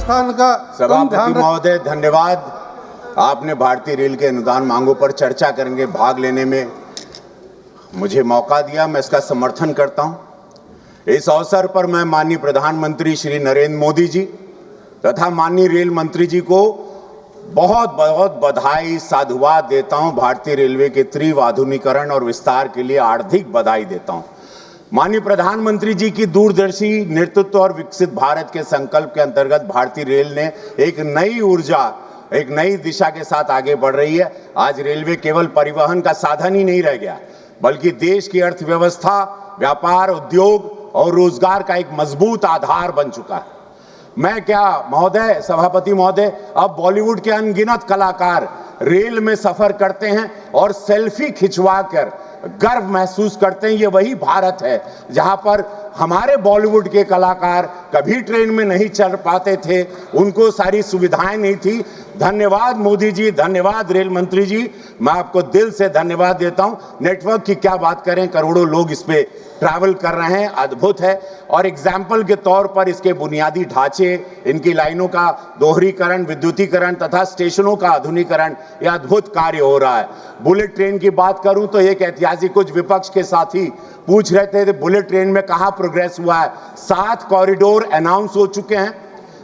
प्रस्थान का सभापति महोदय धन्यवाद। आपने भारतीय रेल के अनुदान मांगों पर चर्चा करेंगे भाग लेने में मुझे मौका दिया, मैं इसका समर्थन करता हूं। इस अवसर पर मैं माननीय प्रधानमंत्री श्री नरेंद्र मोदी जी तथा माननीय रेल मंत्री जी को बहुत बहुत बधाई साधुवाद देता हूं। भारतीय रेलवे के तीव्र आधुनिकीकरण और विस्तार के लिए हार्दिक बधाई देता हूं। माननीय प्रधानमंत्री जी की दूरदर्शी नेतृत्व और विकसित भारत के संकल्प के अंतर्गत भारतीय रेल ने एक नई ऊर्जा, एक नई दिशा के साथ आगे बढ़ रही है। आज रेलवे केवल परिवहन का साधन ही नहीं रह गया, बल्कि देश की अर्थव्यवस्था, व्यापार, उद्योग और रोजगार का एक मजबूत आधार बन चुका है। मैं क्या महोदय, सभापति महोदय, अब बॉलीवुड के अनगिनत कलाकार रेल में सफर करते हैं और सेल्फी खिंचवाकर गर्व महसूस करते हैं। ये वही भारत है जहां पर हमारे बॉलीवुड के कलाकार कभी ट्रेन में नहीं चढ़ पाते थे, उनको सारी सुविधाएं नहीं थी। धन्यवाद मोदी जी, धन्यवाद रेल मंत्री जी, मैं आपको दिल से धन्यवाद देता हूं। नेटवर्क की क्या बात करें, करोड़ों लोग इस पे ट्रैवल कर रहे हैं, अद्भुत है। और एग्जाम्पल के तौर पर इसके बुनियादी ढांचे, इनकी लाइनों का दोहरीकरण, विद्युतीकरण तथा स्टेशनों का आधुनिकीकरण, यह अद्भुत कार्य हो रहा है। बुलेट ट्रेन की बात करूं तो एक ऐतिहासिक, कुछ विपक्ष के साथी पूछ रहे थे बुलेट ट्रेन में कहां प्रोग्रेस हुआ है। 7 कॉरिडोर अनाउंस हो चुके हैं,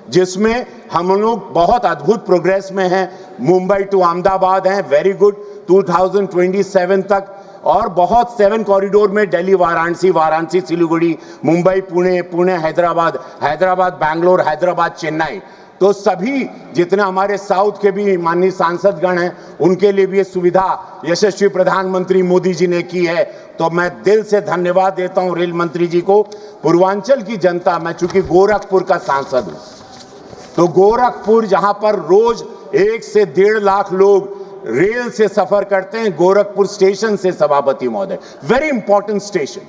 जिसमें हम लोग बहुत अद्भुत प्रोग्रेस में हैं। मुंबई टू अहमदाबाद है, वेरी गुड, 2027 तक। और बहुत 7 कॉरिडोर में दिल्ली वाराणसी, वाराणसी सिलीगुड़ी, मुंबई पुणे, पुणे हैदराबाद, हैदराबाद बैंगलोर, हैदराबाद चेन्नई। तो सभी जितने हमारे साउथ के भी माननीय सांसदगण हैं, उनके लिए भी ये सुविधा यशस्वी प्रधानमंत्री मोदी जी ने की है। तो मैं दिल से धन्यवाद देता हूं रेल मंत्री जी को। पूर्वांचल की जनता, मैं चूंकि गोरखपुर का सांसद हूं, तो गोरखपुर जहां पर रोज 1 से 1.5 लाख लोग रेल से सफर करते हैं, गोरखपुर स्टेशन से, सभापति महोदय, वेरी इंपॉर्टेंट स्टेशन।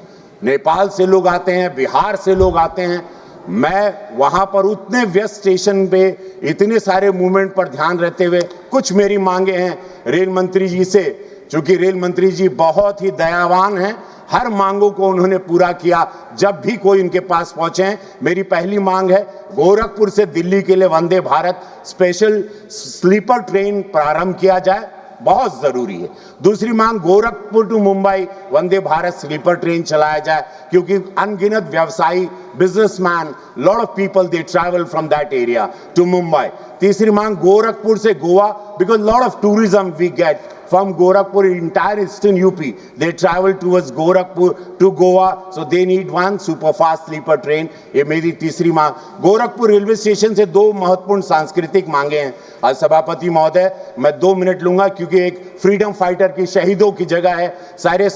नेपाल से लोग आते हैं, बिहार से लोग आते हैं। मैं वहां पर उतने व्यस्त स्टेशन पे इतने सारे मूवमेंट पर ध्यान रहते हुए कुछ मेरी मांगे हैं रेल मंत्री जी से। चूंकि रेल मंत्री जी बहुत ही दयावान हैं, हर मांगों को उन्होंने पूरा किया जब भी कोई उनके पास पहुंचे हैं। मेरी पहली मांग है, गोरखपुर से दिल्ली के लिए Vande Bharat special sleeper train प्रारंभ किया जाए, बहुत जरूरी है। दूसरी मांग, Gorakhpur to Mumbai Vande Bharat sleeper train चलाया जाए, क्योंकि अनगिनत व्यवसायी, businessman, lot of people they travel from that area to Mumbai. तीसरी मांग, गोरखपुर से Goa, because lot of tourism we get from Gorakhpur, entire eastern UP, they travel towards Gorakhpur to Goa, so they need one super fast sleeper train. ये मेरी तीसरी मांग। Gorakhpur railway station से 2 महत्वपूर्ण सांस्कृतिक मांगे हैं। आज सभापति महोदय, मैं 2 मिनट लूंगा, क्योंकि एक फ्रीडम फाइटर की शहीदों की जगह है। सारे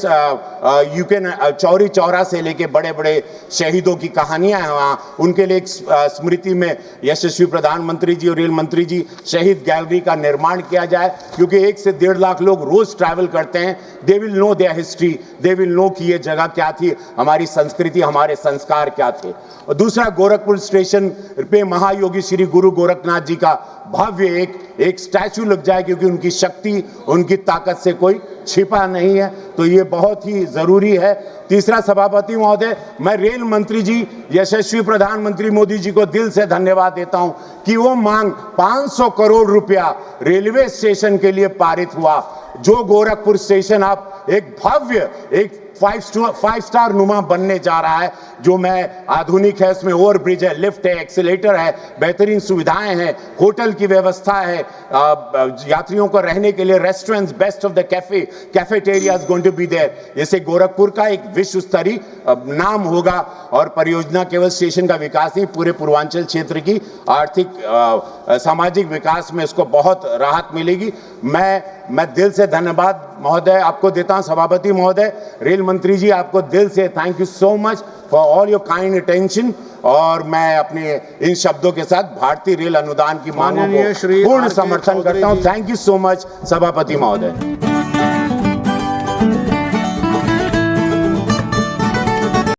यूके चौरी चौरा से लेके बड़े बड़े शहीदों की कहानियां हैं वहाँ, उनके लिए एक स्मृति में यशस्वी प्रधानमंत्री जी और रेल मंत्री जी शहीद गैलरी का निर्माण किया जाए, क्योंकि 1 से 1.5 लाख लोग रोज ट्रैवल करते हैं। They will know their history, they will know कि ये जगह क्या थी, हमारी संस्कृति, हमारे संस्कार क्या थे। और दूसरा, गोरखपुर स्टेशन पे महायोगी श्री गुरु गोरखनाथ जी का भव्य एक स्टैचू लग जाए, क्योंकि उनकी शक्ति, उनकी ताकत से कोई छिपा नहीं है, तो ये बहुत ही जरूरी है। तीसरा, सभापति महोदय, मैं रेल मंत्री जी, यशस्वी प्रधानमंत्री मोदी जी को दिल से धन्यवाद देता हूं कि वो मांग 500 करोड़ रुपया रेलवे स्टेशन के लिए पारित हुआ। जो गोरखपुर स्टेशन आप एक भव्य, एक 5 स्टार नुमा बनने जा रहा है, जो मैं आधुनिक है, उसमें ओवरब्रिज है, लिफ्ट है, एक्सीलेटर है, बेहतरीन सुविधाएं हैं, होटल की व्यवस्था है, यात्रियों को रहने के लिए restaurants, best of the cafeteria is going to be there. जैसे गोरखपुर का एक विश्व स्तरीय नाम होगा। और परियोजना केवल स्टेशन का विकास नहीं, पूरे पूर्वांचल क्षेत्र की आर्थिक सामाजिक विकास में इसको बहुत राहत मिलेगी। मैं दिल से धन्यवाद महोदय आपको देता हूं, सभापति महोदय, रेल मंत्री जी, आपको दिल से thank you so much for all your kind attention. और मैं अपने इन शब्दों के साथ भारतीय रेल अनुदान की मांगों को पूर्ण समर्थन करता हूं। थैंक यू सो मच, सभापति महोदय।